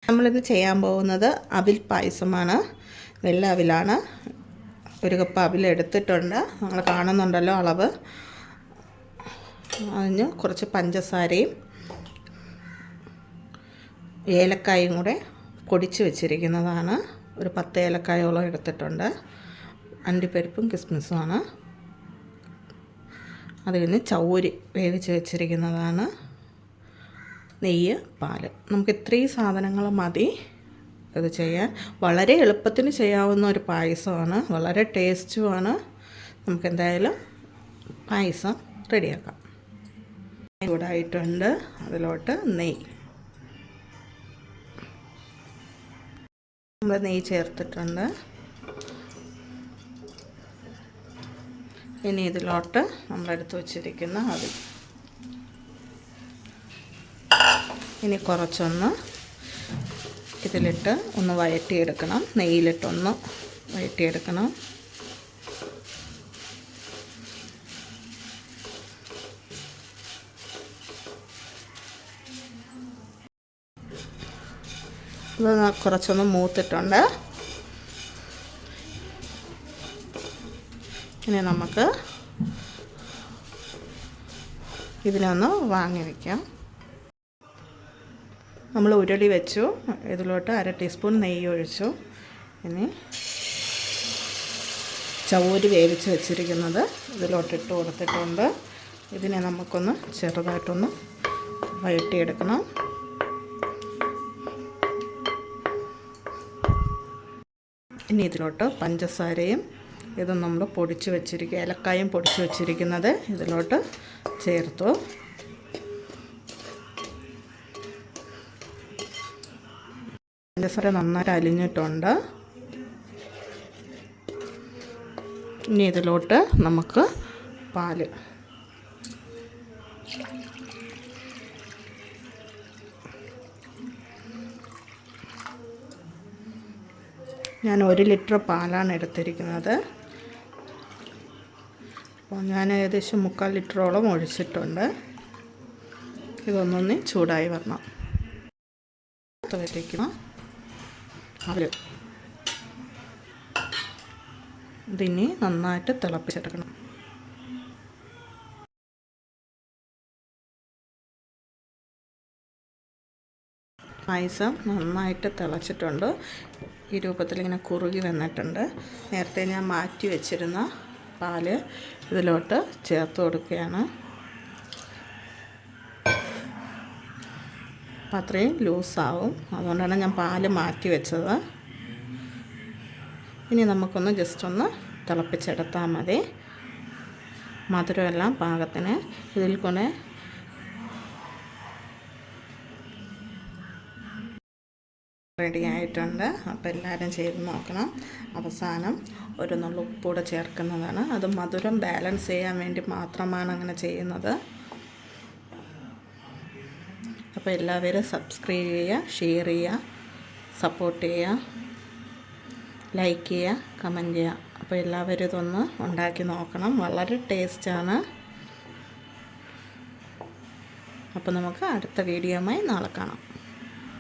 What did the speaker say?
നമ്മളിന്ന് ചെയ്യാൻ പോകുന്നത് അവിൽ പായസമാണ്. വെള്ള അവിലാണ്. 1 കപ്പ് അവിൽ എടുത്തിട്ടുണ്ട്. നിങ്ങൾ കാണുന്നുണ്ടല്ലോ അളവ്. അതിന് കുറച്ച് പഞ്ചസാരയും ഏലക്കായും കൂടെ പൊടിച്ച് വെച്ചിരിക്കുന്നതാണ്. ഒരു 10 ഏലക്കായോളം എടുത്തിട്ടുണ്ട്. അണ്ടിപ്പരിപ്പും കിസ്മിസുമാണ്. അത് കഴിഞ്ഞ് ചൗരി വേവിച്ച് വെച്ചിരിക്കുന്നതാണ്. നെയ്യ്, പാല്. നമുക്ക് ഇത്രയും സാധനങ്ങൾ മതി ഇത് ചെയ്യാൻ. വളരെ എളുപ്പത്തിന് ചെയ്യാവുന്ന ഒരു പായസമാണ്. വളരെ ടേസ്റ്റുമാണ്. നമുക്ക് എന്തായാലും പായസം റെഡിയാക്കാം. ചൂടായിട്ടുണ്ട്. അതിലോട്ട് നെയ്യ്. നമ്മൾ നെയ്യ് ചേർത്തിട്ടുണ്ട്. ഇനി ഇതിലോട്ട് നമ്മളെടുത്ത് വച്ചിരിക്കുന്ന അവിൽ. ഇനി കുറച്ചൊന്ന് ഇതിലിട്ട് ഒന്ന് വഴറ്റിയെടുക്കണം. നെയ്യിലിട്ടൊന്ന് വഴറ്റിയെടുക്കണം. ഇത് കുറച്ചൊന്ന് മൂത്തിട്ടുണ്ട്. ഇനി നമുക്ക് ഇതിനൊന്ന് വാങ്ങി വയ്ക്കാം. നമ്മൾ ഉരുളി വെച്ചു. ഇതിലോട്ട് 1/2 ടീസ്പൂൺ നെയ്യ് ഒഴിച്ചു. ഇനി ചൗരി വേവിച്ച് വെച്ചിരിക്കുന്നത് ഇതിലോട്ട് ഇട്ട് കൊടുത്തിട്ടുണ്ട്. ഇതിനെ നമുക്കൊന്ന് ചെറുതായിട്ടൊന്ന് വഴറ്റിയെടുക്കണം. ഇനി ഇതിലോട്ട് പഞ്ചസാരയും ഇത് നമ്മൾ പൊടിച്ച് വെച്ചിരിക്കുക ഏലക്കായും പൊടിച്ച് വെച്ചിരിക്കുന്നത് ഇതിലോട്ട് ചേർത്തു. പഞ്ചസാര നന്നായിട്ട് അലിഞ്ഞിട്ടുണ്ട്. ഇനി ഇതിലോട്ട് നമുക്ക് പാല്. ഞാൻ 1 ലിറ്റർ പാലാണ് എടുത്തിരിക്കുന്നത്. അപ്പോൾ ഞാൻ ഏകദേശം 3/4 ലിറ്ററോളം ഒഴിച്ചിട്ടുണ്ട്. ഇതൊന്നൊന്ന് ചൂടായി വരണം. വയ്ക്കണം അവര് ഇതിനെ നന്നായിട്ട് തിളപ്പിച്ചെടുക്കണം. പായസം നന്നായിട്ട് തിളച്ചിട്ടുണ്ട്. ഈ രൂപത്തിൽ ഇങ്ങനെ കുറുകി വന്നിട്ടുണ്ട്. നേരത്തെ ഞാൻ മാറ്റി വെച്ചിരുന്ന പാല് ഇതിലോട്ട് ചേർത്ത് കൊടുക്കുകയാണ്. അപ്പം അത്രയും ലൂസാവും. അതുകൊണ്ടാണ് ഞാൻ പാല് മാറ്റി വെച്ചത്. ഇനി നമുക്കൊന്ന് ജസ്റ്റ് ഒന്ന് തിളപ്പിച്ചെടുത്താൽ മതി. മധുരമെല്ലാം പാകത്തിന് ഇതിൽ കൂടെ റെഡി ആയിട്ടുണ്ട്. അപ്പോൾ എല്ലാവരും ചെയ്ത് നോക്കണം. അവസാനം ഒരു നുള്ളു ഉപ്പൂടെ ചേർക്കുന്നതാണ്. അത് മധുരം ബാലൻസ് ചെയ്യാൻ വേണ്ടി മാത്രമാണ് അങ്ങനെ ചെയ്യുന്നത്. അപ്പോൾ എല്ലാവരും സബ്സ്ക്രൈബ് ചെയ്യുക, ഷെയർ ചെയ്യുക, സപ്പോർട്ട് ചെയ്യുക, ലൈക്ക് ചെയ്യുക, കമൻറ്റ് ചെയ്യുക. അപ്പോൾ എല്ലാവരും ഇതൊന്ന് ഉണ്ടാക്കി നോക്കണം. വളരെ ടേസ്റ്റാണ്. അപ്പോൾ നമുക്ക് അടുത്ത വീഡിയോയുമായി നാളെ കാണാം.